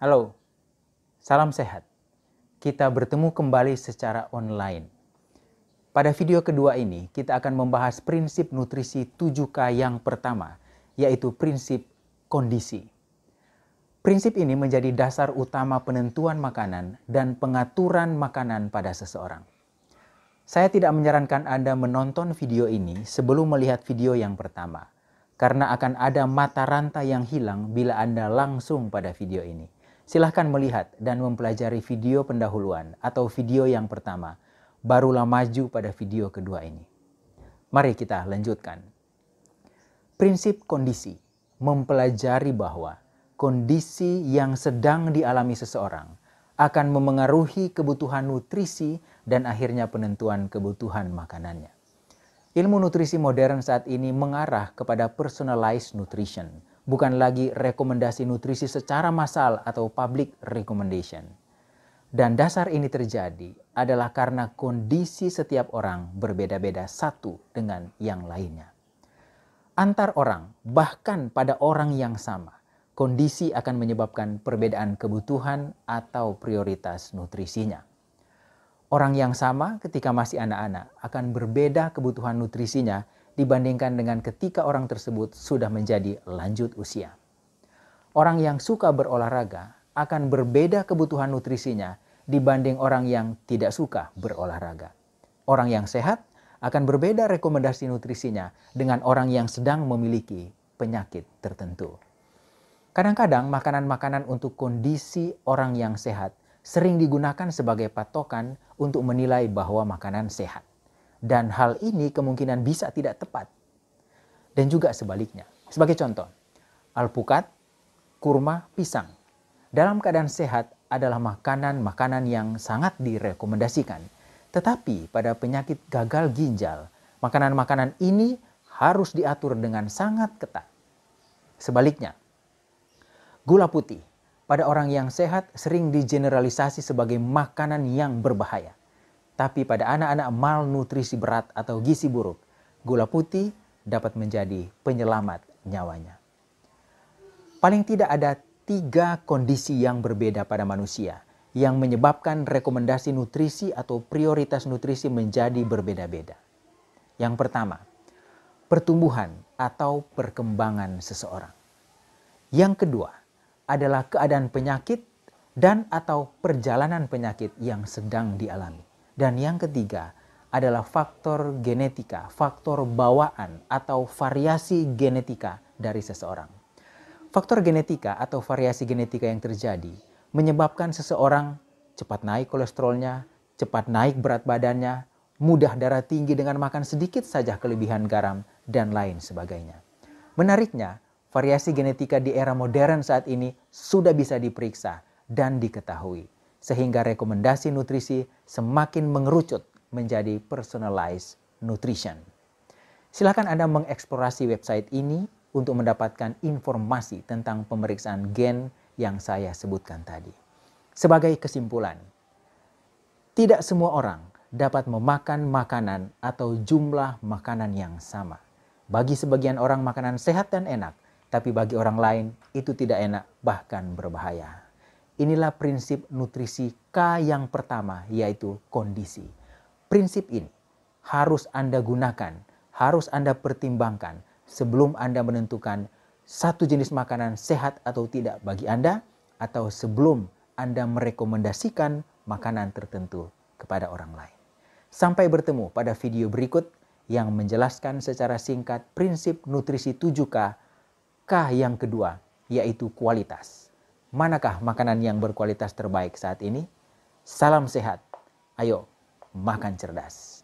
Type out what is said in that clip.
Halo, salam sehat. Kita bertemu kembali secara online. Pada video kedua ini, kita akan membahas prinsip nutrisi 7K yang pertama, yaitu prinsip kondisi. Prinsip ini menjadi dasar utama penentuan makanan dan pengaturan makanan pada seseorang. Saya tidak menyarankan Anda menonton video ini sebelum melihat video yang pertama, karena akan ada mata rantai yang hilang bila Anda langsung pada video ini. Silahkan melihat dan mempelajari video pendahuluan atau video yang pertama, barulah maju pada video kedua ini. Mari kita lanjutkan. Prinsip kondisi mempelajari bahwa kondisi yang sedang dialami seseorang akan memengaruhi kebutuhan nutrisi dan akhirnya penentuan kebutuhan makanannya. Ilmu nutrisi modern saat ini mengarah kepada personalized nutrition, bukan lagi rekomendasi nutrisi secara massal atau public recommendation. Dan dasar ini terjadi adalah karena kondisi setiap orang berbeda-beda satu dengan yang lainnya. Antar orang, bahkan pada orang yang sama, kondisi akan menyebabkan perbedaan kebutuhan atau prioritas nutrisinya. Orang yang sama ketika masih anak-anak akan berbeda kebutuhan nutrisinya dibandingkan dengan ketika orang tersebut sudah menjadi lanjut usia. Orang yang suka berolahraga akan berbeda kebutuhan nutrisinya dibanding orang yang tidak suka berolahraga. Orang yang sehat akan berbeda rekomendasi nutrisinya dengan orang yang sedang memiliki penyakit tertentu. Kadang-kadang makanan-makanan untuk kondisi orang yang sehat sering digunakan sebagai patokan untuk menilai bahwa makanan sehat. Dan hal ini kemungkinan bisa tidak tepat. Dan juga sebaliknya. Sebagai contoh, alpukat, kurma, pisang. Dalam keadaan sehat adalah makanan-makanan yang sangat direkomendasikan. Tetapi pada penyakit gagal ginjal, makanan-makanan ini harus diatur dengan sangat ketat. Sebaliknya, gula putih pada orang yang sehat sering digeneralisasi sebagai makanan yang berbahaya. Tapi pada anak-anak malnutrisi berat atau gizi buruk, gula putih dapat menjadi penyelamat nyawanya. Paling tidak ada 3 kondisi yang berbeda pada manusia yang menyebabkan rekomendasi nutrisi atau prioritas nutrisi menjadi berbeda-beda. Yang pertama, pertumbuhan atau perkembangan seseorang. Yang kedua, adalah keadaan penyakit dan atau perjalanan penyakit yang sedang dialami. Dan yang ketiga adalah faktor genetika, faktor bawaan atau variasi genetika dari seseorang. Faktor genetika atau variasi genetika yang terjadi menyebabkan seseorang cepat naik kolesterolnya, cepat naik berat badannya, mudah darah tinggi dengan makan sedikit saja kelebihan garam, dan lain sebagainya. Menariknya, variasi genetika di era modern saat ini sudah bisa diperiksa dan diketahui, sehingga rekomendasi nutrisi semakin mengerucut menjadi personalized nutrition. Silakan Anda mengeksplorasi website ini untuk mendapatkan informasi tentang pemeriksaan gen yang saya sebutkan tadi. Sebagai kesimpulan, tidak semua orang dapat memakan makanan atau jumlah makanan yang sama. Bagi sebagian orang makanan sehat dan enak, tapi bagi orang lain itu tidak enak, bahkan berbahaya. Inilah prinsip nutrisi K yang pertama, yaitu kondisi. Prinsip ini harus Anda gunakan, harus Anda pertimbangkan sebelum Anda menentukan satu jenis makanan sehat atau tidak bagi Anda, atau sebelum Anda merekomendasikan makanan tertentu kepada orang lain. Sampai bertemu pada video berikut yang menjelaskan secara singkat prinsip nutrisi 7K, K yang kedua, yaitu kualitas. Manakah makanan yang berkualitas terbaik saat ini? Salam sehat. Ayo, makan cerdas.